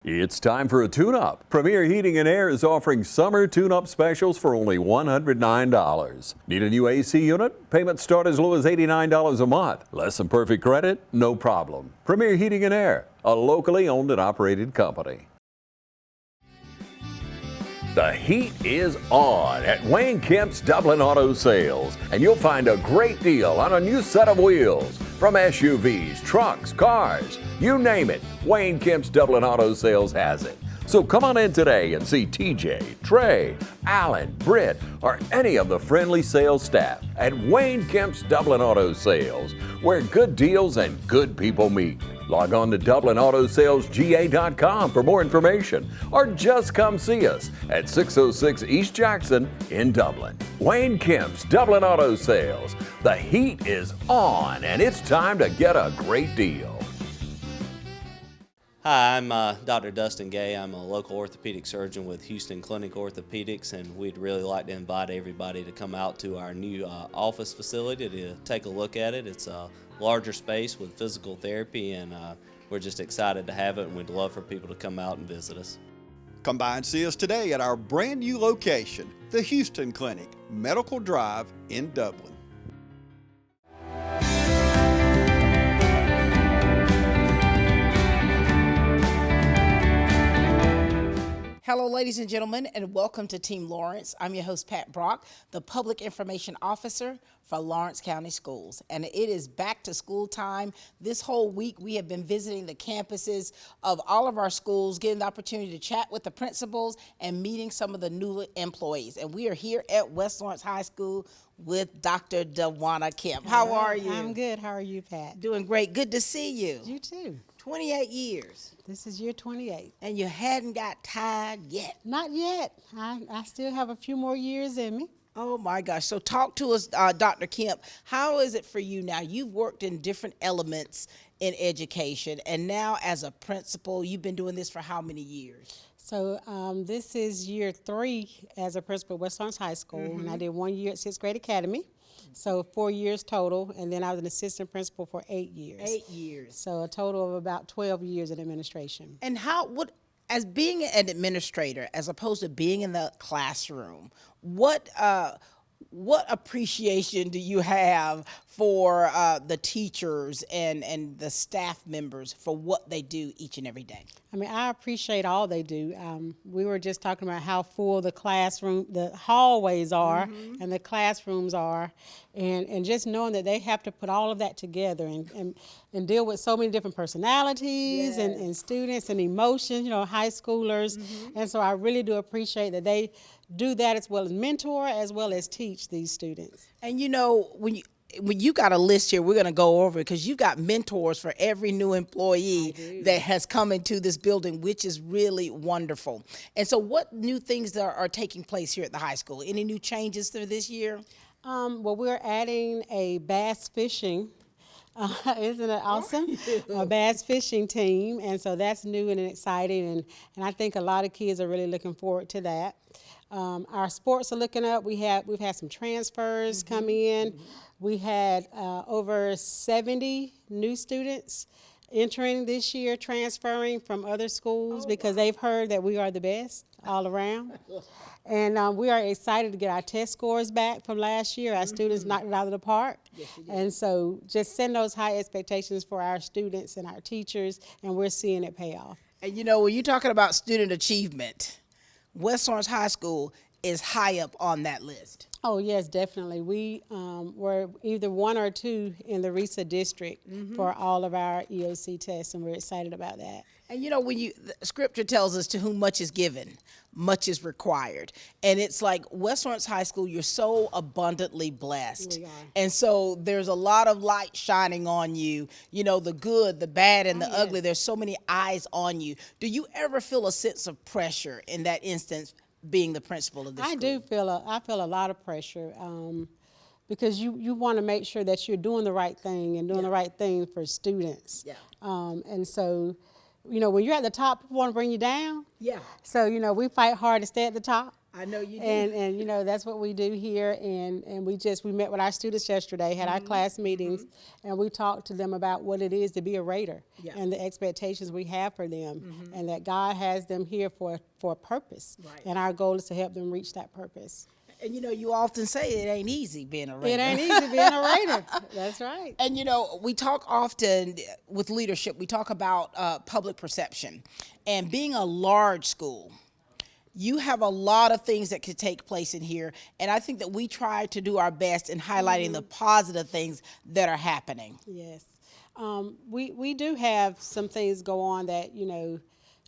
It's time for a tune-up. Premier Heating and Air is offering summer tune-up specials for only $109. Need a new AC unit? Payments start as low as $89 a month. Less than perfect credit? No problem. Premier Heating and Air, a locally owned and operated company. The heat is on at Wayne Kemp's Dublin Auto Sales, and you'll find a great deal on a new set of wheels. From SUVs, trucks, cars, you name it, Wayne Kemp's Dublin Auto Sales has it. So come on in today and see TJ, Trey, Alan, Britt, or any of the friendly sales staff at Wayne Kemp's Dublin Auto Sales, where good deals and good people meet. Log on to DublinAutoSalesGA.com for more information, or just come see us at 606 East Jackson in Dublin. Wayne Kemp's Dublin Auto Sales. The heat is on, and it's time to get a great deal. Hi, I'm Dr. Dustin Gay. I'm a local orthopedic surgeon with Houston Clinic Orthopedics, and we'd really like to invite everybody to come out to our new office facility to take a look at it. It's a larger space with physical therapy, and we're just excited to have it, and we'd love for people to come out and visit us. Come by and see us today at our brand new location, the Houston Clinic, Medical Drive in Dublin. Hello, ladies and gentlemen, and welcome to Team Lawrence. I'm your host, Pat Brock, the Public Information Officer for Lawrence County Schools. And it is back to school time. This whole week, we have been visiting the campuses of all of our schools, getting the opportunity to chat with the principals and meeting some of the new employees. And we are here at West Lawrence High School with Dr. DeWanna Kemp. How are you? I'm good. How are you, Pat? Doing great. Good to see you. You too. 28 years. This is year 28. And you hadn't got tired yet. Not yet. I still have a few more years in me. Oh my gosh. So talk to us, Dr. Kemp. How is it for you now? You've worked in different elements in education, and now as a principal, you've been doing this for how many years? So this is year 3 as a principal at West Lawrence High School, and I did 1 year at 6th Grade Academy. So 4 years total, and then I was an assistant principal for 8 years. 8 years. So a total of about 12 years in administration. And as being an administrator, as opposed to being in the classroom, what appreciation do you have for the teachers and the staff members for what they do each and every day? I mean, I appreciate all they do. We were just talking about how full the hallways are and the classrooms are, and just knowing that they have to put all of that together and deal with so many different personalities and students and emotions, high schoolers. And so I really do appreciate that they do that as well as mentor, as well as teach these students. And when you got a list here, we're going to go over it because you've got mentors for every new employee that has come into this building, which is really wonderful. And so what new things are taking place here at the high school? Any new changes for this year? Well, we're adding a bass fishing. Isn't it awesome? A bass fishing team, and so that's new and exciting, and I think a lot of kids are really looking forward to that. Our sports are looking up. We've had some transfers come in. We had over 70 new students entering this year, transferring from other schools because they've heard that we are the best all around. And we are excited to get our test scores back from last year. Our students knocked it out of the park. And so just send those high expectations for our students and our teachers, and we're seeing it pay off. And when you're talking about student achievement, West Lawrence High School is high up on that list. Oh, yes, definitely. We were either 1 or 2 in the RISA district for all of our EOC tests, and we're excited about that. And when the scripture tells us to whom much is given, much is required. And it's like West Lawrence High School, you're so abundantly blessed. We are. And so there's a lot of light shining on you, the good, the bad, and the ugly. There's so many eyes on you. Do you ever feel a sense of pressure in that instance, being the principal of this school? I feel a lot of pressure because you want to make sure that you're doing the right thing and doing the right thing for students. And so you know, when you're at the top, people want to bring you down. Yeah. So, you know, we fight hard to stay at the top. I know you do. And you know, that's what we do here. And we met with our students yesterday, had our class meetings, and we talked to them about what it is to be a Raider and the expectations we have for them, and that God has them here for a purpose. Right. And our goal is to help them reach that purpose. And you know, you often say it ain't easy being a Raider. It ain't easy being a Raider. That's right. And you know, we talk often with leadership, we talk about public perception. And being a large school, you have a lot of things that could take place in here. And I think that we try to do our best in highlighting the positive things that are happening. Yes. We do have some things go on that, you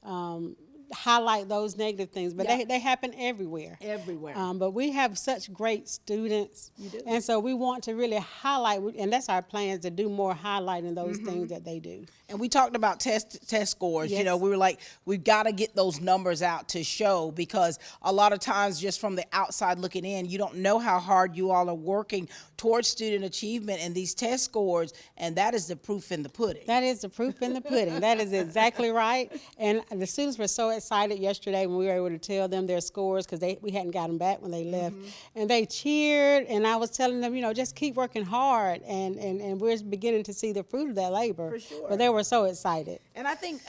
know, highlight those negative things, but they happen everywhere. Everywhere. But we have such great students. You do. And so we want to really highlight, and that's our plans, to do more highlighting those things that they do. And we talked about test scores. Yes. You know, we were like, we've got to get those numbers out to show, because a lot of times just from the outside looking in, you don't know how hard you all are working towards student achievement and these test scores, and that is the proof in the pudding. That is the proof in the pudding. That is exactly right. And the students were so excited yesterday when we were able to tell them their scores, because we hadn't got them back when they left. And they cheered, and I was telling them, you know, just keep working hard, and we're beginning to see the fruit of that labor. For sure. But they were so excited. And I think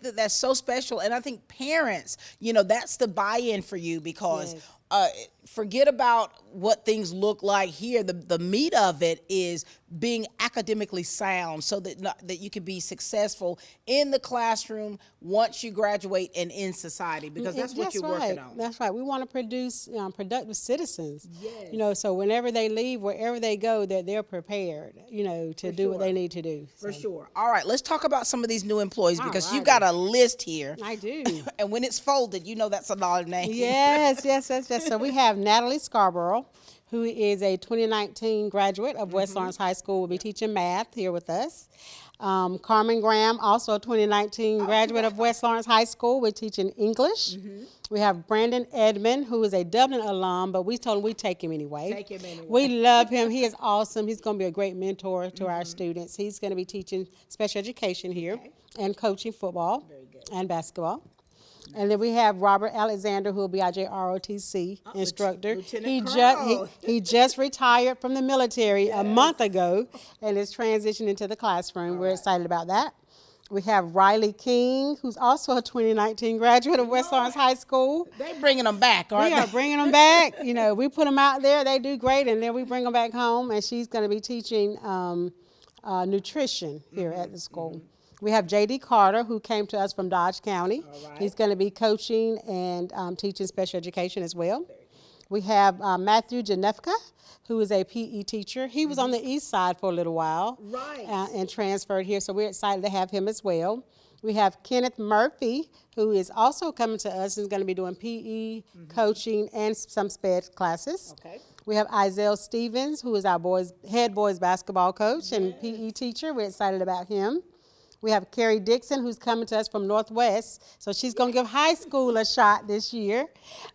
that that's so special. And I think parents, you know, that's the buy-in for you, because forget about what things look like here. The meat of it is being academically sound, so that you can be successful in the classroom once you graduate and in society, because that's what you're working on. That's right. We want to produce productive citizens. Yes. You know, so whenever they leave, wherever they go, that they're prepared, you know, to do what they need to do. For So. sure. All right, let's talk about some of these new employees, because you Alrighty. got a list here. I do. And when it's folded, you know that's a lot of names. Yes. So we have Natalie Scarborough, who is a 2019 graduate of West Lawrence High School, will be teaching math here with us. Carmen Graham, also a 2019 graduate of West Lawrence High School, we're teaching English. We have Brandon Edmond, who is a Dublin alum, but we told him we'd take him anyway. Take him anyway. We love him. He is awesome. He's going to be a great mentor to our students. He's going to be teaching special education here and coaching football and basketball. And then we have Robert Alexander, who will be our JROTC instructor. He just retired from the military a month ago and is transitioning into the classroom. We're excited about that. We have Riley King, who's also a 2019 graduate of West Lawrence High School. They're bringing them back, aren't We they? are bringing them back. You know, we put them out there, they do great, and then we bring them back home, and she's going to be teaching nutrition here at the school. We have J.D. Carter, who came to us from Dodge County. right. He's going to be coaching and teaching special education as well. We have Matthew Janefka, who is a PE teacher. He was on the east side for a little while. Right. And transferred here, so we're excited to have him as well. We have Kenneth Murphy, who is also coming to us and is going to be doing PE, coaching, and some sped classes. Okay. We have Isaiah Stevens, who is our head boys basketball coach and PE teacher. We're excited about him. We have Carrie Dixon, who's coming to us from Northwest. So she's going to give high school a shot this year.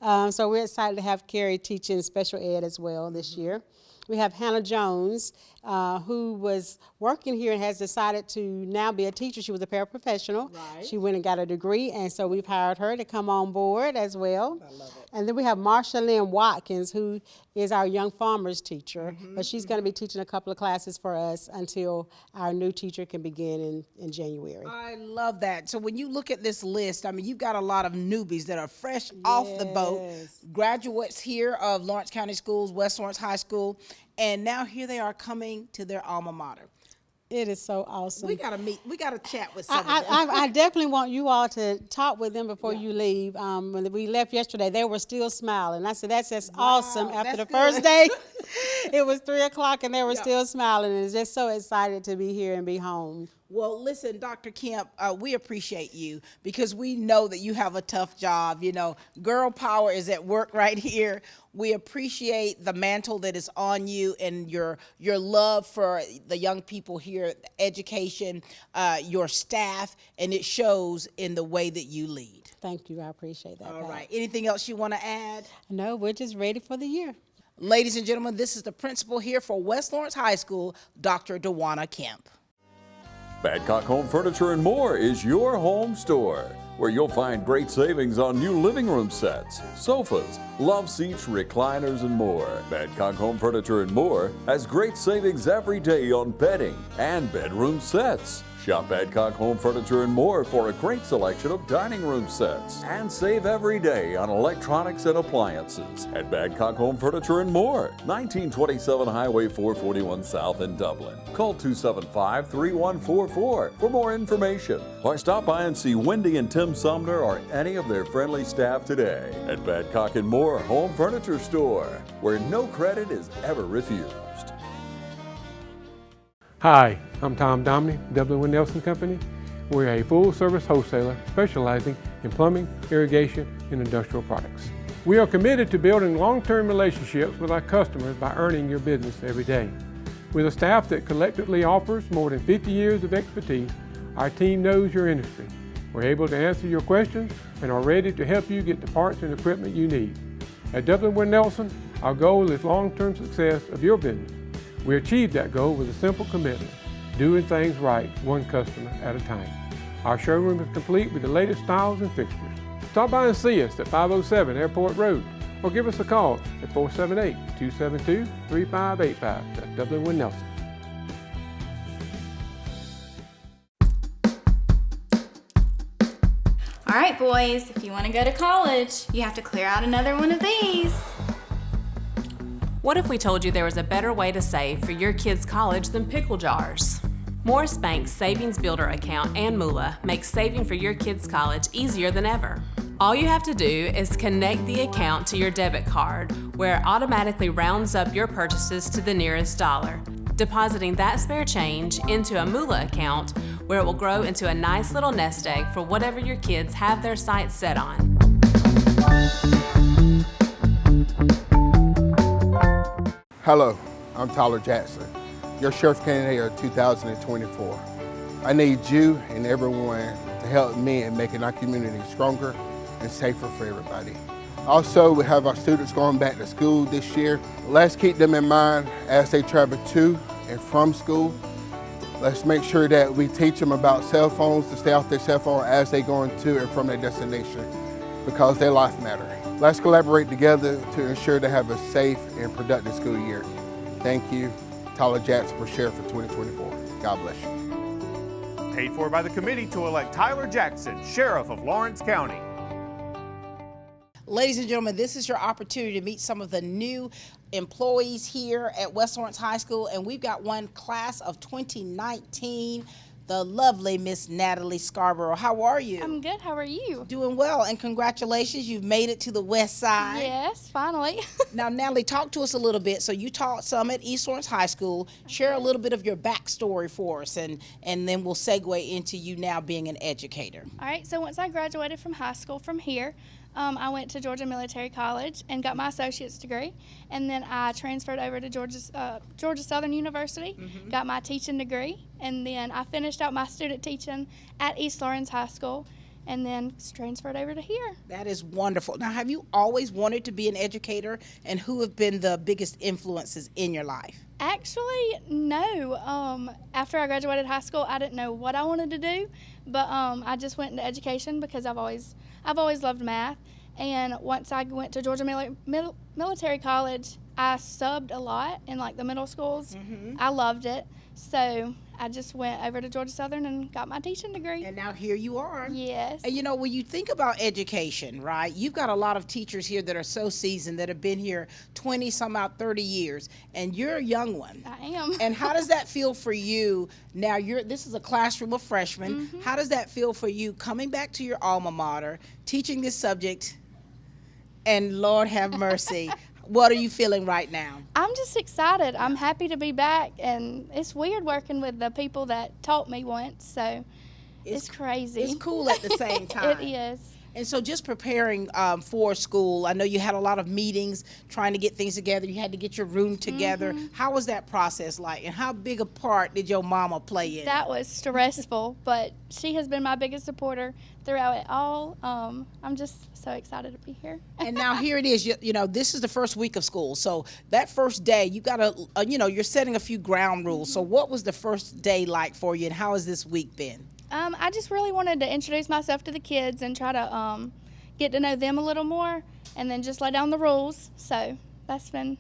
So we're excited to have Carrie teaching special ed as well this year. We have Hannah Jones, who was working here and has decided to now be a teacher. She was a paraprofessional. Right. She went and got a degree, and so we've hired her to come on board as well. I love it. And then we have Marsha Lynn Watkins, who is our young farmers teacher, but she's going to be teaching a couple of classes for us until our new teacher can begin in January. I love that. So when you look at this list, I mean, you've got a lot of newbies that are fresh off the boat, Yes. graduates here of Lawrence County Schools, West Lawrence High School, and now here they are coming to their alma mater. It is so awesome. We gotta meet. We gotta chat with some of them. I definitely want you all to talk with them before you leave. When we left yesterday, they were still smiling. I said, that's just awesome. After that's the first good. day, it was 3 o'clock and they were still smiling, and just so excited to be here and be home. Well, listen, Dr. Kemp, we appreciate you, because we know that you have a tough job. You know, girl power is at work right here. We appreciate the mantle that is on you and your love for the young people here, education, your staff, and it shows in the way that you lead. Thank you. I appreciate that. All Pat. right. Anything else you want to add? No, we're just ready for the year. Ladies and gentlemen, this is the principal here for West Lawrence High School, Dr. DeWanna Kemp. Badcock Home Furniture and More is your home store, where you'll find great savings on new living room sets, sofas, love seats, recliners, and more. Badcock Home Furniture and More has great savings every day on bedding and bedroom sets. Shop Badcock Home Furniture and More for a great selection of dining room sets. And save every day on electronics and appliances at Badcock Home Furniture and More, 1927 Highway 441 South in Dublin. Call 275-3144 for more information, or stop by and see Wendy and Tim Sumner or any of their friendly staff today at Badcock and More Home Furniture Store, where no credit is ever refused. Hi, I'm Tom Domney, Dublin Nelson Company. We're a full-service wholesaler specializing in plumbing, irrigation, and industrial products. We are committed to building long-term relationships with our customers by earning your business every day. With a staff that collectively offers more than 50 years of expertise, our team knows your industry. We're able to answer your questions and are ready to help you get the parts and equipment you need. At Dublin Nelson, our goal is long-term success of your business. We achieve that goal with a simple commitment, doing things right, one customer at a time. Our showroom is complete with the latest styles and fixtures. Stop by and see us at 507 Airport Road, or give us a call at 478-272-3585. That's Dublin Nelson. All right, boys, if you want to go to college, you have to clear out another one of these. What if we told you there was a better way to save for your kids' college than pickle jars? Morris Bank's Savings Builder account and Moolah makes saving for your kids' college easier than ever. All you have to do is connect the account to your debit card, where it automatically rounds up your purchases to the nearest dollar, depositing that spare change into a Moolah account, where it will grow into a nice little nest egg for whatever your kids have their sights set on. Hello, I'm Tyler Jackson, your sheriff candidate of 2024. I need you and everyone to help me in making our community stronger and safer for everybody. Also, we have our students going back to school this year. Let's keep them in mind as they travel to and from school. Let's make sure that we teach them about cell phones, to stay off their cell phone as they go to and from their destination, because their life matters. Let's collaborate together to ensure they have a safe and productive school year. Thank you, Tyler Jackson for Sheriff for 2024. God bless you. Paid for by the committee to elect Tyler Jackson, Sheriff of Lawrence County. Ladies and gentlemen, this is your opportunity to meet some of the new employees here at West Lawrence High School, and we've got one class of 2019. The lovely Miss Natalie Scarborough. How are you? I'm good. How are you? Doing well, and congratulations. You've made it to the west side. Yes, finally. Now, Natalie, talk to us a little bit. So you taught some at East Lawrence High School. Share a little bit of your backstory for us, and then we'll segue into you now being an educator. All right, so once I graduated from high school from here, I went to Georgia Military College and got my associate's degree, and then I transferred over to Georgia Southern University, got my teaching degree, and then I finished out my student teaching at East Lawrence High School, and then transferred over to here. That is wonderful. Now, have you always wanted to be an educator, and who have been the biggest influences in your life? Actually, no. After I graduated high school, I didn't know what I wanted to do, but I just went into education because I've always loved math. And once I went to Georgia Military College, I subbed a lot in like the middle schools. I loved it, so I just went over to Georgia Southern and got my teaching degree. And now here you are. Yes. And you know, when you think about education, right, you've got a lot of teachers here that are so seasoned, that have been here 20, some out 30 years, and you're a young one. I am. And how does that feel for you? Now, this is a classroom of freshmen. How does that feel for you coming back to your alma mater, teaching this subject, and Lord have mercy, what are you feeling right now? I'm just excited. I'm happy to be back, and it's weird working with the people that taught me once, so it's crazy. It's cool at the same time. It is. And so just preparing for school, I know you had a lot of meetings trying to get things together. You had to get your room together. How was that process like? And how big a part did your mama play in it? That was stressful, but she has been my biggest supporter throughout it all. I'm just so excited to be here. And now here it is. You know, this is the first week of school. So that first day, you got to, you know, you're setting a few ground rules. So what was the first day like for you, and how has this week been? I just really wanted to introduce myself to the kids and try to get to know them a little more, and then just lay down the rules. So that's been.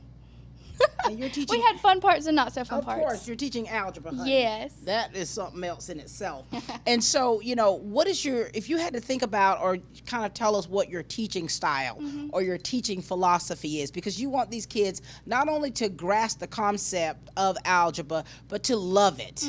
And you're teaching. We had fun parts and not so fun parts. Of course, you're teaching algebra, honey. Yes. That is something else in itself. And so, you know, what is your, if you had to think about or kind of tell us what your teaching style or your teaching philosophy is, because you want these kids not only to grasp the concept of algebra, but to love it.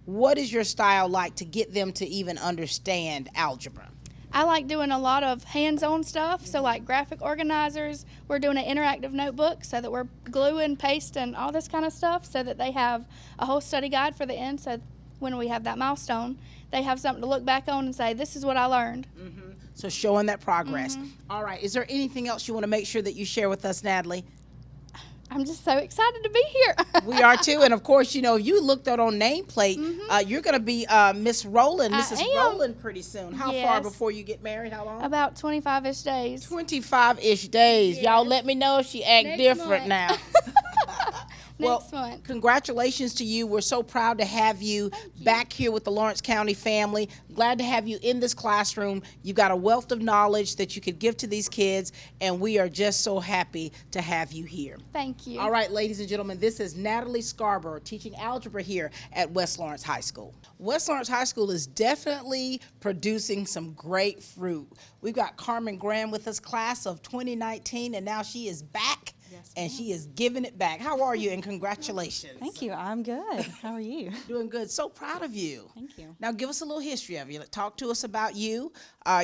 What is your style like to get them to even understand algebra? I like doing a lot of hands-on stuff, so like graphic organizers. We're doing an interactive notebook so that we're gluing, pasting, all this kind of stuff so that they have a whole study guide for the end, so when we have that milestone, they have something to look back on and say, this is what I learned. So showing that progress. All right, is there anything else you want to make sure that you share with us, Natalie? I'm just so excited to be here. We are too, and of course, you know, if you looked out on nameplate, you're going to be Miss Rowland, Mrs. Rowland pretty soon. How far before you get married? How long? About 25-ish days. 25-ish days. Yes. Y'all let me know if she act Next different month. now. Next month. Congratulations to you. We're so proud to have you back here with the Lawrence County family. Glad to have you in this classroom. You've got a wealth of knowledge that you could give to these kids, and we are just so happy to have you here. Thank you. All right, ladies and gentlemen, this is Natalie Scarborough teaching algebra here at West Lawrence High School. West Lawrence High School is definitely producing some great fruit. We've got Carmen Graham with us, class of 2019, and now she is back. Yes, and she is giving it back. How are you? And congratulations. Thank you. I'm good. How are you? Doing good. So proud of you. Thank you. Now give us a little history of you. Talk to us about you,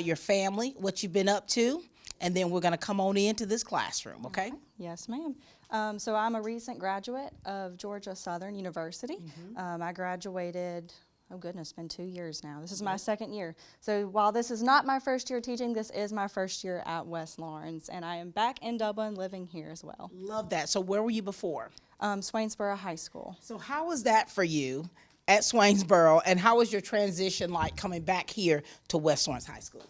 your family, what you've been up to, and then we're going to come on into this classroom, okay? Yes, ma'am. So I'm a recent graduate of Georgia Southern University. I graduated, oh goodness, it's been 2 years now. This is my second year. So while this is not my first year teaching, this is my first year at West Lawrence, and I am back in Dublin living here as well. Love that. So where were you before? Swainsboro High School. So how was that for you at Swainsboro, and how was your transition like coming back here to West Lawrence High School?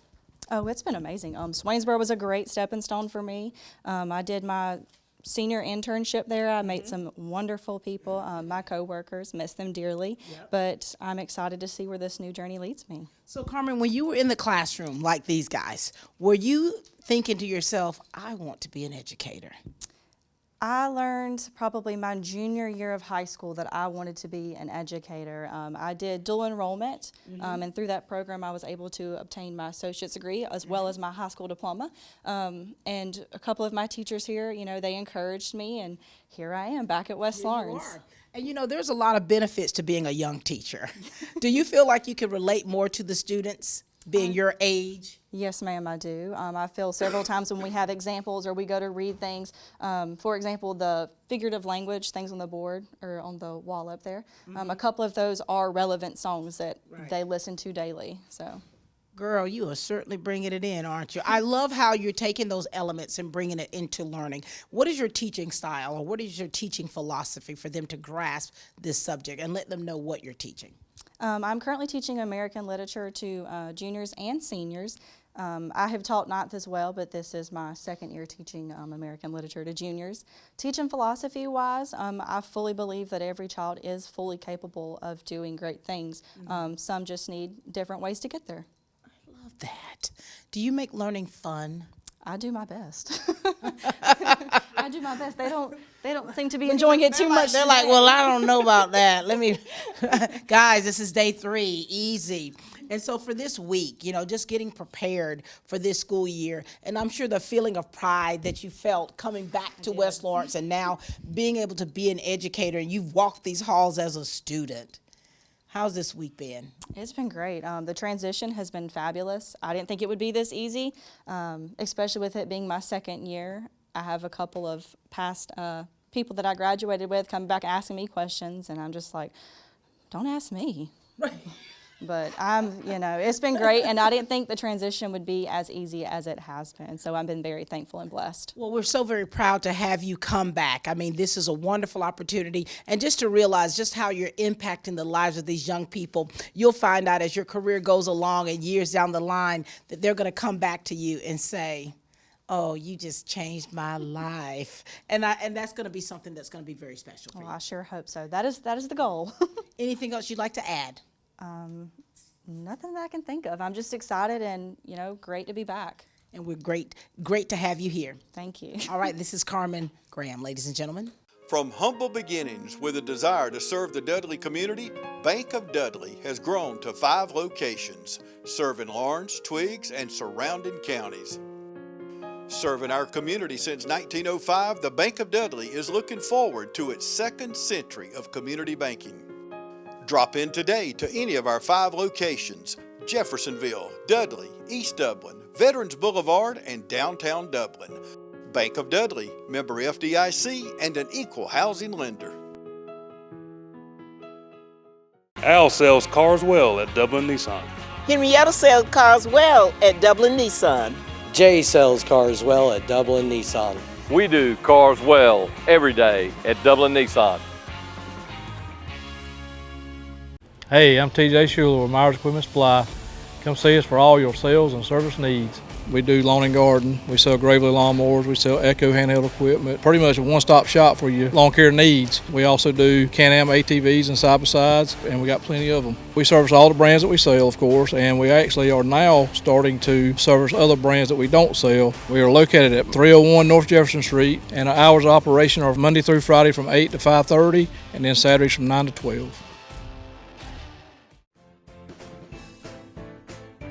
Oh, it's been amazing. Swainsboro was a great stepping stone for me. I did my senior internship there. I met some wonderful people, my coworkers, miss them dearly, but I'm excited to see where this new journey leads me. So Carmen, when you were in the classroom like these guys, were you thinking to yourself, I want to be an educator? I learned probably my junior year of high school that I wanted to be an educator. I did dual enrollment, and through that program I was able to obtain my associate's degree as well as my high school diploma. And a couple of my teachers here, you know, they encouraged me, and here I am back at West Lawrence. And you know, there's a lot of benefits to being a young teacher. Do you feel like you can relate more to the students being your age? Yes, ma'am, I do. I feel several times when we have examples or we go to read things, for example, the figurative language, things on the board or on the wall up there, a couple of those are relevant songs that they listen to daily. So, girl, you are certainly bringing it in, aren't you? I love how you're taking those elements and bringing it into learning. What is your teaching style, or what is your teaching philosophy for them to grasp this subject and let them know what you're teaching? I'm currently teaching American literature to juniors and seniors. I have taught ninth as well, but this is my second year teaching American literature to juniors. Teaching philosophy-wise, I fully believe that every child is fully capable of doing great things. Some just need different ways to get there. I love that. Do you make learning fun? I do my best. I do my best. They don't seem to be enjoying it too much. They're like, well, I don't know about that. Let me, guys, this is day 3, easy. And so for this week, you know, just getting prepared for this school year, and I'm sure the feeling of pride that you felt coming back to West Lawrence and now being able to be an educator, and you've walked these halls as a student. How's this week been? It's been great. The transition has been fabulous. I didn't think it would be this easy, especially with it being my second year. I have a couple of past people that I graduated with come back asking me questions, and I'm just like, don't ask me. But it's been great, and I didn't think the transition would be as easy as it has been. So I've been very thankful and blessed. Well, we're so very proud to have you come back. I mean, this is a wonderful opportunity. And just to realize just how you're impacting the lives of these young people, you'll find out as your career goes along and years down the line that they're going to come back to you and say, oh, you just changed my life. And that's going to be something that's going to be very special for you. I sure hope so. That is the goal. Anything else you'd like to add? Nothing that I can think of. I'm just excited and, great to be back. And we're great to have you here. Thank you. All right, this is Carmen Graham, ladies and gentlemen. From humble beginnings with a desire to serve the Dudley community, Bank of Dudley has grown to 5 locations, serving Lawrence, Twiggs, and surrounding counties. Serving our community since 1905, the Bank of Dudley is looking forward to its 2nd century of community banking. Drop in today to any of our 5 locations: Jeffersonville, Dudley, East Dublin, Veterans Boulevard, and downtown Dublin. Bank of Dudley, member FDIC, and an equal housing lender. Al sells cars well at Dublin Nissan. Henrietta sells cars well at Dublin Nissan. Jay sells cars well at Dublin Nissan. We do cars well every day at Dublin Nissan. Hey, I'm TJ Schuler with Myers Equipment Supply. Come see us for all your sales and service needs. We do lawn and garden. We sell Gravely lawnmowers. We sell Echo handheld equipment. Pretty much a one-stop shop for your lawn care needs. We also do Can-Am ATVs and side-by-sides, and we got plenty of them. We service all the brands that we sell, of course, and we actually are now starting to service other brands that we don't sell. We are located at 301 North Jefferson Street, and our hours of operation are Monday through Friday from 8 to 5:30, and then Saturdays from 9 to 12.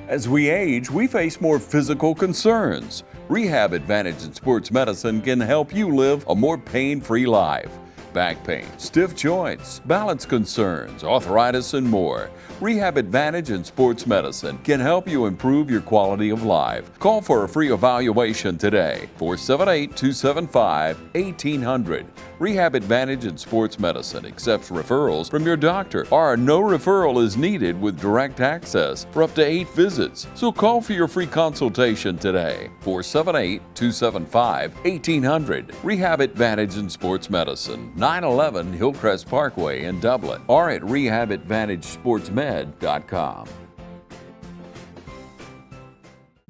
As we age, we face more physical concerns. Rehab Advantage in Sports Medicine can help you live a more pain-free life. Back pain, stiff joints, balance concerns, arthritis, and more. Rehab Advantage in Sports Medicine can help you improve your quality of life. Call for a free evaluation today, 478-275-1800. Rehab Advantage in Sports Medicine accepts referrals from your doctor, or no referral is needed with direct access for up to 8 visits. So call for your free consultation today, 478-275-1800. Rehab Advantage in Sports Medicine, 911 Hillcrest Parkway in Dublin, or at rehabadvantagesportsmed.com.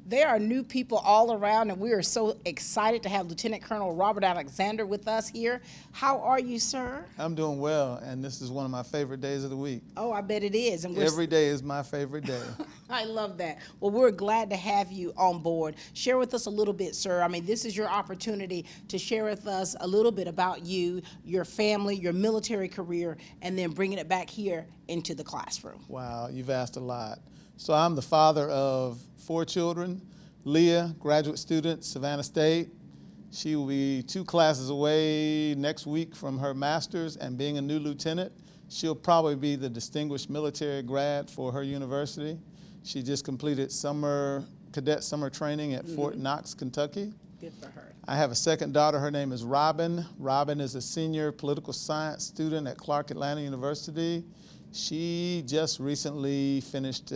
There are new people all around, and we are so excited to have Lieutenant Colonel Robert Alexander with us here. How are you, sir? I'm doing well, and this is one of my favorite days of the week. Oh, I bet it is. And every day is my favorite day. I love that. Well, we're glad to have you on board. Share with us a little bit, sir. I mean, this is your opportunity to share with us a little bit about you, your family, your military career, and then bringing it back here into the classroom. Wow, you've asked a lot. So I'm the father of 4 children. Leah, graduate student, Savannah State. She will be 2 classes away next week from her master's, and being a new lieutenant, she'll probably be the distinguished military grad for her university. She just completed cadet summer training at Fort Knox, Kentucky. Good for her. I have a second daughter. Her name is Robin. Robin is a senior political science student at Clark Atlanta University. She just recently finished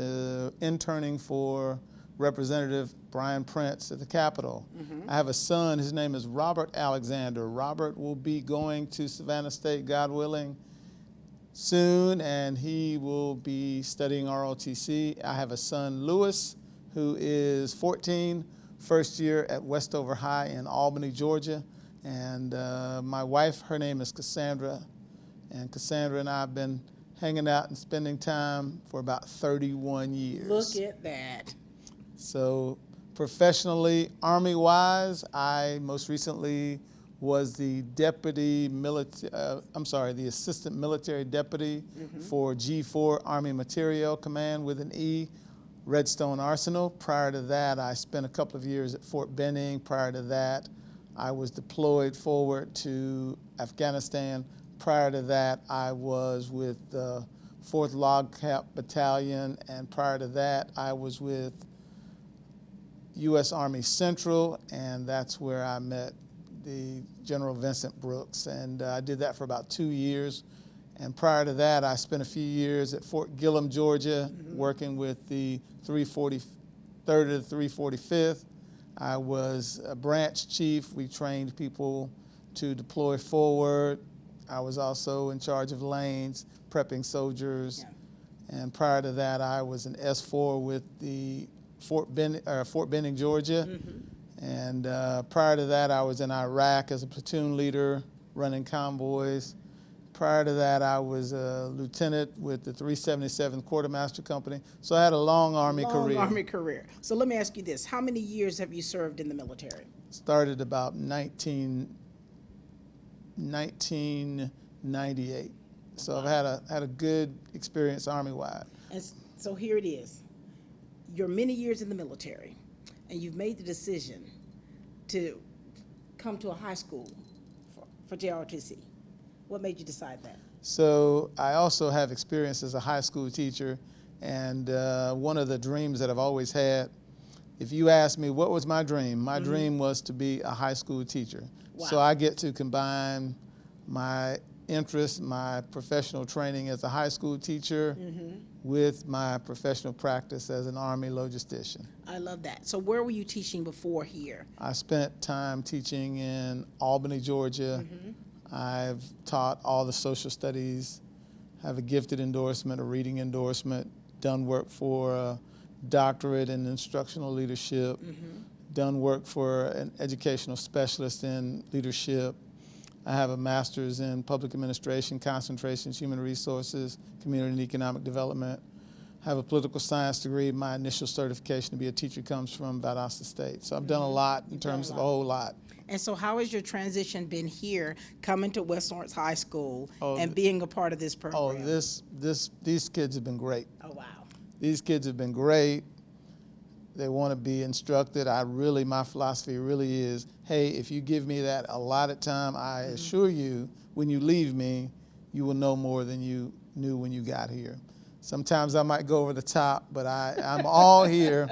interning for Representative Brian Prince at the Capitol. I have a son. His name is Robert Alexander. Robert will be going to Savannah State, God willing, soon, and he will be studying ROTC. I have a son, Lewis, who is 14, first year at Westover High in Albany, Georgia. And my wife, her name is Cassandra, and Cassandra and I have been hanging out and spending time for about 31 years. Look at that. So professionally, Army-wise, I most recently was the the assistant military deputy for G4 Army Materiel Command with an E, Redstone Arsenal. Prior to that, I spent a couple of years at Fort Benning. Prior to that, I was deployed forward to Afghanistan. Prior to that, I was with the 4th Log Cap Battalion, and prior to that, I was with U.S. Army Central, and that's where I met the General Vincent Brooks, and I did that for about 2 years. And prior to that, I spent a few years at Fort Gillem, Georgia, working with the 343rd to the 345th. I was a branch chief. We trained people to deploy forward. I was also in charge of lanes, prepping soldiers. And prior to that, I was an S4 with the Fort Benning, Georgia. And prior to that, I was in Iraq as a platoon leader, running convoys. Prior to that, I was a lieutenant with the 377th Quartermaster Company. So I had a long Army career. Long Army career. So let me ask you this. How many years have you served in the military? Started about 1998. So I've had a good experience Army-wide. And so here it is. You're many years in the military, and you've made the decision to come to a high school for JROTC. What made you decide that? So I also have experience as a high school teacher, and one of the dreams that I've always had, if you ask me what was my dream, my dream was to be a high school teacher. Wow. So I get to combine my interest, my professional training as a high school teacher with my professional practice as an Army logistician. I love that. So where were you teaching before here? I spent time teaching in Albany, Georgia. I've taught all the social studies, have a gifted endorsement, a reading endorsement, done work for a doctorate in instructional leadership, done work for an educational specialist in leadership. I have a master's in public administration, concentrations, human resources, community and economic development. I have a political science degree. My initial certification to be a teacher comes from Valdosta State. So I've done a lot in terms of a whole lot. And so how has your transition been here, coming to West Lawrence High School and being a part of this program? These kids have been great. Oh, wow. These kids have been great. They want to be instructed. My philosophy really is, hey, if you give me that allotted time, I assure you, when you leave me, you will know more than you knew when you got here. Sometimes I might go over the top, but I'm all here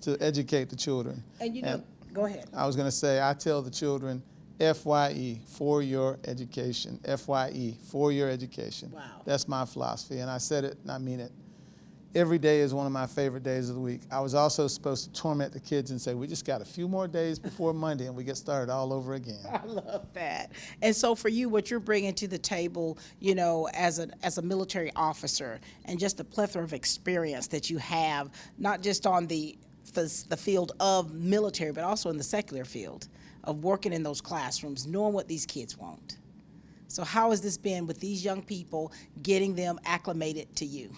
to educate the children. And go ahead. I was going to say, I tell the children, FYE, for your education. FYE, for your education. Wow. That's my philosophy, and I said it and I mean it. Every day is one of my favorite days of the week. I was also supposed to torment the kids and say, we just got a few more days before Monday and we get started all over again. I love that. And so for you, what you're bringing to the table, you know, as a military officer, and just the plethora of experience that you have, not just on the field of military, but also in the secular field of working in those classrooms, knowing what these kids want. So how has this been with these young people, getting them acclimated to you?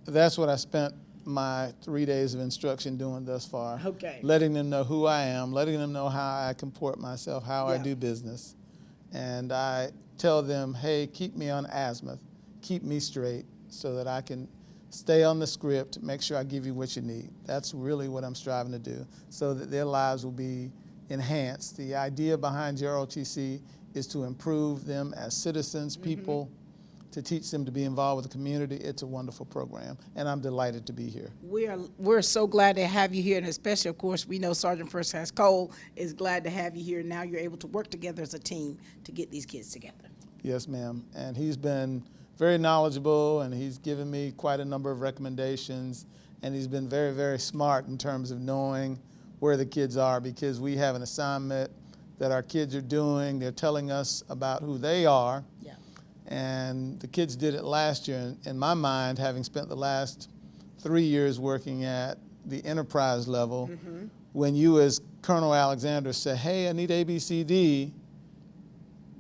That's what I spent my 3 days of instruction doing thus far. Okay. Letting them know who I am, letting them know how I comport myself, how I do business. And I tell them, hey, keep me on azimuth, keep me straight so that I can stay on the script, make sure I give you what you need. That's really what I'm striving to do, so that their lives will be enhanced. The idea behind JROTC is to improve them as citizens, people, to teach them to be involved with the community. It's a wonderful program, and I'm delighted to be here. We're so glad to have you here, and especially, of course, we know Sergeant First Class Cole is glad to have you here. Now you're able to work together as a team to get these kids together. Yes, ma'am, and he's been very knowledgeable, and he's given me quite a number of recommendations, and he's been very, very smart in terms of knowing where the kids are, because we have an assignment that our kids are doing. They're telling us about who they are. Yeah. And the kids did it last year. And in my mind, having spent the last 3 years working at the enterprise level, when you as Colonel Alexander say, hey, I need ABCD,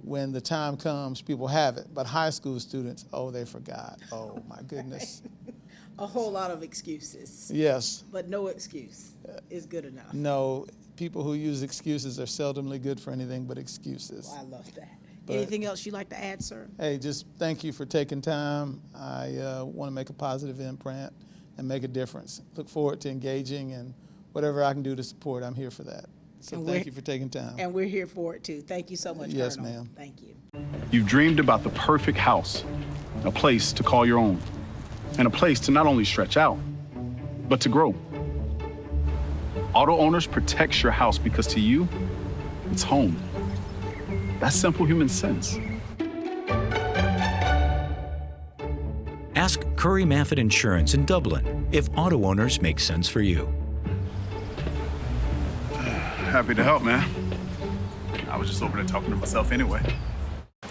when the time comes, people have it. But high school students, oh, they forgot. Oh, my goodness. A whole lot of excuses. Yes. But no excuse is good enough. No, people who use excuses are seldomly good for anything but excuses. Well, I love that. But anything else you'd like to add, sir? Hey, just thank you for taking time. I want to make a positive imprint and make a difference. Look forward to engaging, and whatever I can do to support, I'm here for that. So thank you for taking time. And we're here for it, too. Thank you so much, Yes, Colonel. ma'am. Thank you. You've dreamed about the perfect house, a place to call your own, and a place to not only stretch out, but to grow. Auto Owners protects your house because to you, it's home. That's simple human sense. Ask Curry Maffett Insurance in Dublin if auto owners make sense for you. Happy to help, man. I was just over there talking to myself anyway.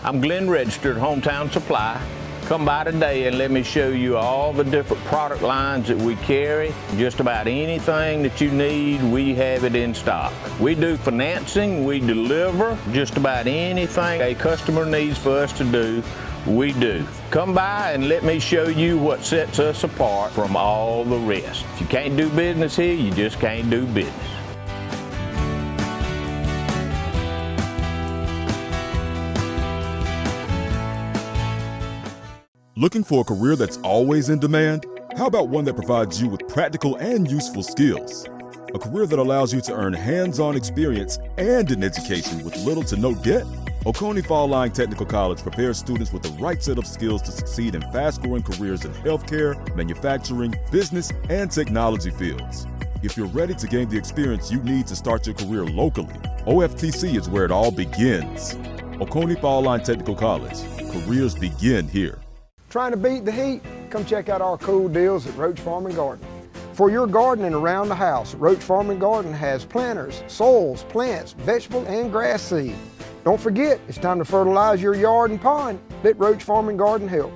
I'm Glenn Registered, Hometown Supply. Come by today and let me show you all the different product lines that we carry. Just about anything that you need, we have it in stock. We do financing, we deliver just about anything a customer needs for us to do, we do. Come by and let me show you what sets us apart from all the rest. If you can't do business here, you just can't do business. Looking for a career that's always in demand? How about one that provides you with practical and useful skills? A career that allows you to earn hands-on experience and an education with little to no debt? Oconee Fall Line Technical College prepares students with the right set of skills to succeed in fast-growing careers in healthcare, manufacturing, business, and technology fields. If you're ready to gain the experience you need to start your career locally, OFTC is where it all begins. Oconee Fall Line Technical College. Careers begin here. Trying to beat the heat? Come check out our cool deals at Roach Farm and Garden. For your gardening around the house, Roach Farm and Garden has planters, soils, plants, vegetable and grass seed. Don't forget, it's time to fertilize your yard and pond. Let Roach Farm and Garden help.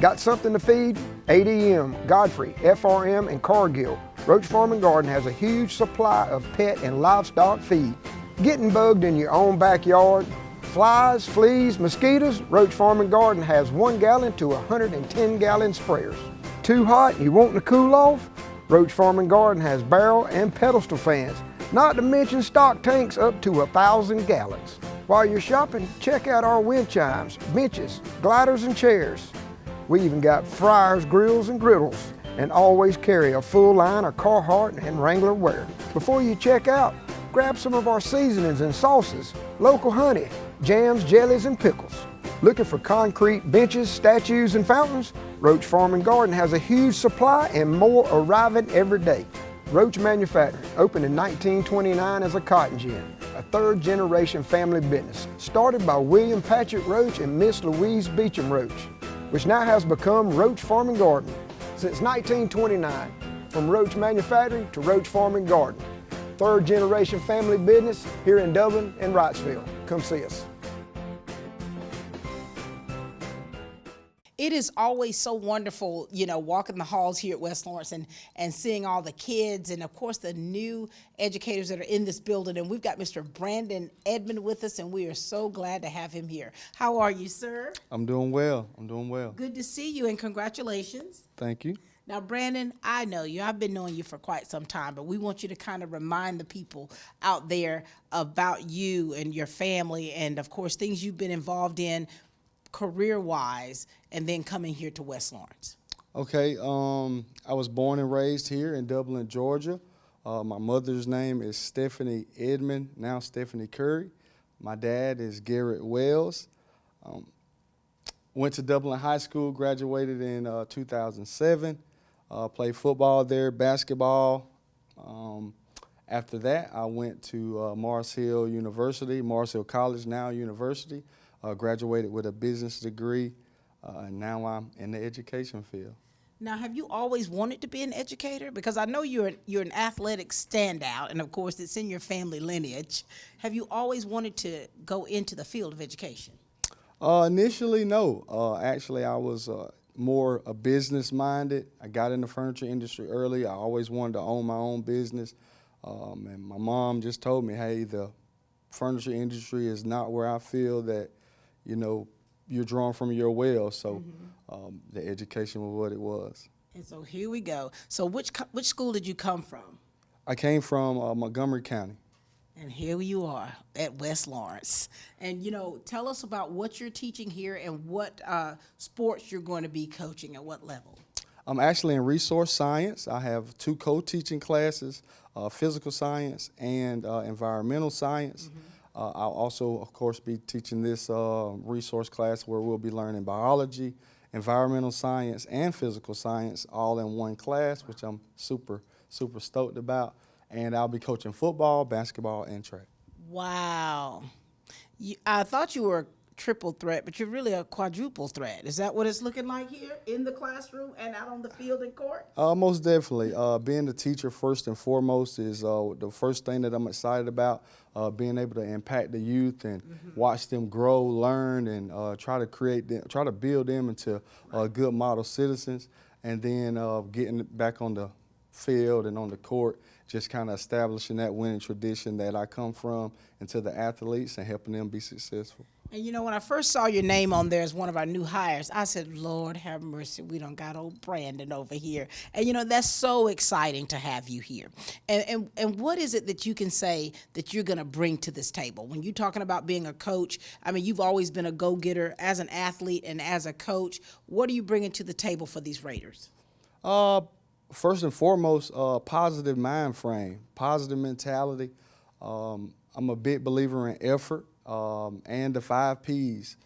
Got something to feed? ADM, Godfrey, FRM, and Cargill. Roach Farm and Garden has a huge supply of pet and livestock feed. Getting bugged in your own backyard? Flies, fleas, mosquitoes, Roach Farm and Garden has 1 gallon to 110 gallon sprayers. Too hot and you want to cool off? Roach Farm and Garden has barrel and pedestal fans, not to mention stock tanks up to 1,000 gallons. While you're shopping, check out our wind chimes, benches, gliders and chairs. We even got fryers, grills and griddles, and always carry a full line of Carhartt and Wrangler wear. Before you check out, grab some of our seasonings and sauces, local honey, jams, jellies, and pickles. Looking for concrete benches, statues, and fountains? Roach Farm and Garden has a huge supply and more arriving every day. Roach Manufacturing opened in 1929 as a cotton gin, a third-generation family business, started by William Patrick Roach and Miss Louise Beecham Roach, which now has become Roach Farm and Garden. Since 1929, from Roach Manufacturing to Roach Farm and Garden, third-generation family business here in Dublin and Wrightsville. Come see us. It is always so wonderful, you know, walking the halls here at West Lawrence and seeing all the kids and, of course, the new educators that are in this building. And we've got Mr. Brandon Edmond with us, and we are so glad to have him here. How are you, sir? I'm doing well. I'm doing well. Good to see you, and congratulations. Thank you. Now, Brandon, I know you. I've been knowing you for quite some time, but we want you to kind of remind the people out there about you and your family and, of course, things you've been involved in career-wise and then coming here to West Lawrence. Okay, I was born and raised here in Dublin, Georgia. My mother's name is Stephanie Edmond, now Stephanie Curry. My dad is Garrett Wells. Went to Dublin High School, graduated in 2007. Played football there, basketball. After that, I went to Mars Hill University, Mars Hill College, now university. Graduated with a business degree, and now I'm in the education field. Now, have you always wanted to be an educator? Because I know you're an athletic standout, and of course, it's in your family lineage. Have you always wanted to go into the field of education? Initially, no. Actually, I was more a business-minded. I got in the furniture industry early. I always wanted to own my own business, and my mom just told me, hey, the furniture industry is not where I feel that you know, you're drawn from your well, so the education was what it was. And so here we go. So which school did you come from? I came from Montgomery County. And here you are at West Lawrence. And, you know, tell us about what you're teaching here and what sports you're going to be coaching at what level. I'm actually in resource science. I have 2 co-teaching classes, physical science and environmental science. I'll also, of course, be teaching this resource class where we'll be learning biology, environmental science, and physical science all in one class, which I'm super stoked about. And I'll be coaching football, basketball, and track. Wow. I thought you were triple threat, but you're really a quadruple threat. Is that what it's looking like here in the classroom and out on the field and court? Most definitely. Being the teacher first and foremost is the first thing that I'm excited about. Being able to impact the youth and watch them grow, learn, and try to build them into good model citizens. And then getting back on the field and on the court, just kind of establishing that winning tradition that I come from into the athletes and helping them be successful. And you know, when I first saw your name on there as one of our new hires, I said, Lord have mercy, we done got old Brandon over here. And you know, that's so exciting to have you here. And what is it that you can say that you're gonna bring to this table? When you're talking about being a coach, I mean, you've always been a go-getter as an athlete and as a coach. What are you bringing to the table for these Raiders? First and foremost, positive mind frame, positive mentality. I'm a big believer in effort. And the 5 Ps.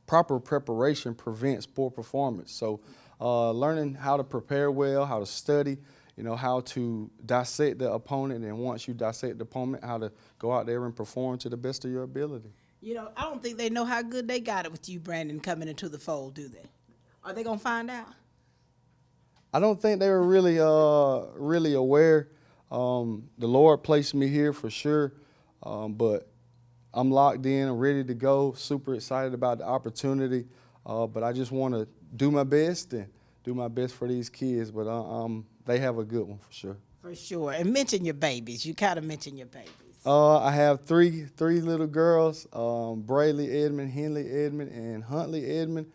Proper preparation prevents poor performance. So learning how to prepare well, how to study, how to dissect the opponent, and once you dissect the opponent, how to go out there and perform to the best of your ability. You know, I don't think they know how good they got it with you, Brandon, coming into the fold, do they? Are they going to find out? I don't think they were really aware. The Lord placed me here for sure, but I'm locked in, I'm ready to go, super excited about the opportunity, but I just want to do my best and do my best for these kids, but they have a good one for sure. For sure. And mention your babies. You kind of mention your babies. I have three little girls, Brayley Edmond, Henley Edmond, and Huntley Edmond.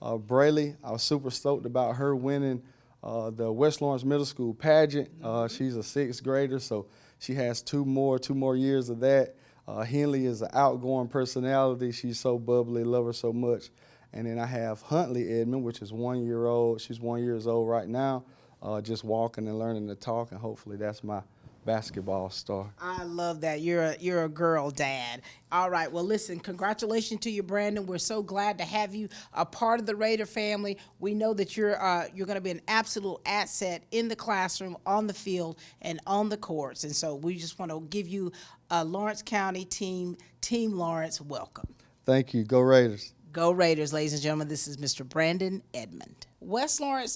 Brayley, I was super stoked about her winning the West Lawrence Middle School pageant. She's a 6th grader, so she has two more years of that. Henley is an outgoing personality. She's so bubbly, love her so much. And then I have Huntley Edmond, which is 1 year old. She's 1 year old right now, just walking and learning to talk, and hopefully that's my basketball star. I love that. You're a girl dad. All right. Well, listen, congratulations to you, Brandon. We're so glad to have you a part of the Raider family. We know that you're going to be an absolute asset in the classroom, on the field, and on the courts. And so we just want to give you a Lawrence County Team Lawrence welcome. Thank you. Go Raiders. Go Raiders, ladies and gentlemen. This is Mr. Brandon Edmond. West Lawrence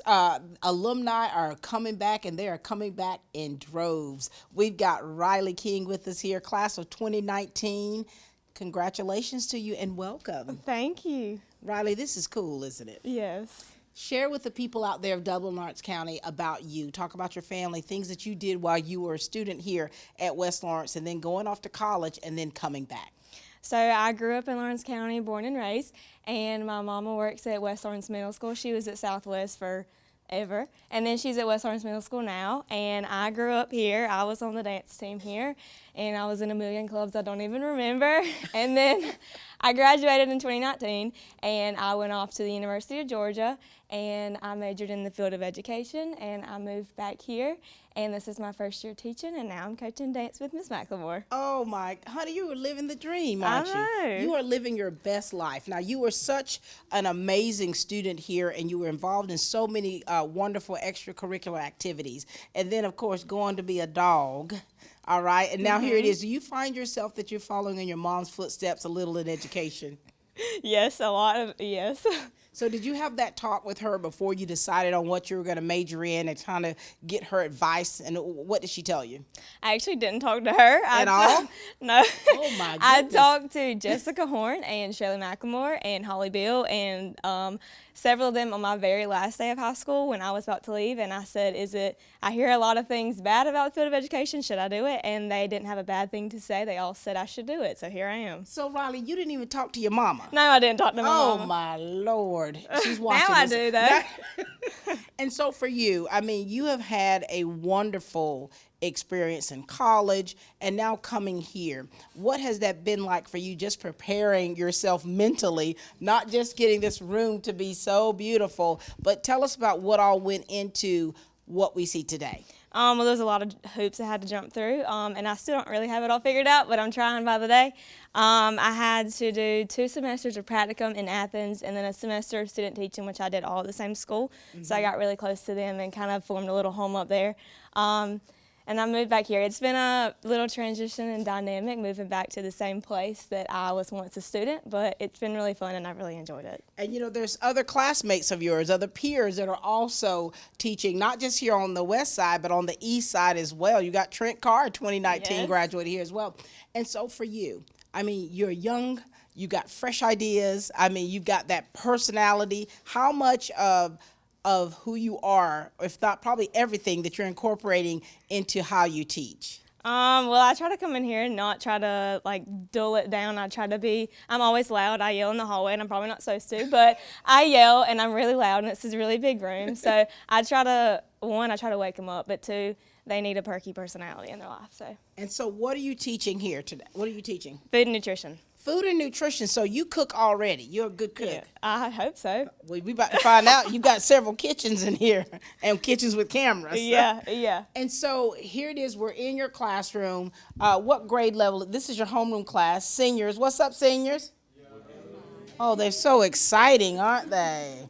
alumni are coming back, and they are coming back in droves. We've got Riley King with us here, class of 2019. Congratulations to you and welcome. Thank you. Riley, this is cool, isn't it? Yes. Share with the people out there of Dublin, Lawrence County about you. Talk about your family, things that you did while you were a student here at West Lawrence, and then going off to college and then coming back. So I grew up in Lawrence County, born and raised, and my mama works at West Lawrence Middle School. She was at Southwest forever, and then she's at West Lawrence Middle School now, and I grew up here. I was on the dance team here, and I was in a million clubs I don't even remember, and then I graduated in 2019, and I went off to the University of Georgia, and I majored in the field of education, and I moved back here, and this is my first year teaching, and now I'm coaching dance with Miss McLemore. Oh my, honey, you were living the dream, aren't you? I know. You are living your best life. Now, you were such an amazing student here, and you were involved in so many wonderful extracurricular activities. And then, of course, going to be a dog. All right, and now here it is. Do you find yourself that you're following in your mom's footsteps a little in education? Yes, a lot of, yes. So did you have that talk with her before you decided on what you were going to major in and kind of get her advice? And what did she tell you? I actually didn't talk to her. At all? No. Oh, my goodness. I talked to Jessica Horn and Shirley McLemore and Holly Bill and several of them on my very last day of high school when I was about to leave. And I said, I hear a lot of things bad about the field of education. Should I do it? And they didn't have a bad thing to say. They all said I should do it. So here I am. So, Riley, you didn't even talk to your mama? No, I didn't talk to my mama. Oh, my Lord. She's watching now this. I do, though. And so for you, I mean, you have had a wonderful experience in college and now coming here. What has that been like for you, just preparing yourself mentally, not just getting this room to be so beautiful, but tell us about what all went into what we see today. Well, there's a lot of hoops I had to jump through, and I still don't really have it all figured out, but I'm trying by the day. I had to do 2 semesters of practicum in Athens and then a semester of student teaching, which I did all at the same school. So I got really close to them and kind of formed a little home up there. and I moved back here. It's been a little transition and dynamic moving back to the same place that I was once a student, but it's been really fun and I've really enjoyed it. And you know, there's other classmates of yours, other peers that are also teaching, not just here on the west side, but on the east side as well. You got Trent Carr, 2019 Yes. graduated here as well. And so for you, I mean, you're young, you got fresh ideas, I mean, you've got that personality. How much of who you are, if not probably everything that you're incorporating into how you teach? Well, I try to come in here and not try to like dull it down. I'm always loud. I yell in the hallway and I'm probably not supposed to, but I yell and I'm really loud and it's a really big room. So I try to wake them up, but two, they need a perky personality in their life. So. And so what are you teaching here today? What are you teaching? Food and nutrition. Food and nutrition. So you cook already. You're a good cook. Yeah, I hope so. We about to find out. You've got several kitchens in here and kitchens with cameras. Yeah. And so here it is. We're in your classroom. What grade level? This is your homeroom class. Seniors. What's up, seniors? Oh, they're so exciting, aren't they?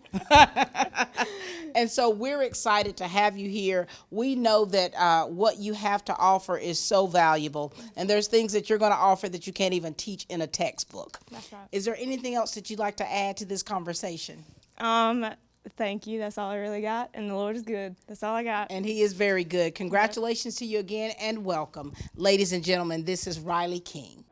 And so we're excited to have you here. We know that what you have to offer is so valuable, and there's things that you're going to offer that you can't even teach in a textbook. That's right. Is there anything else that you'd like to add to this conversation? Thank you. That's all I really got, and the Lord is good. That's all I got. And he is very good. Congratulations to you again, and welcome. Ladies and gentlemen, this is Riley King.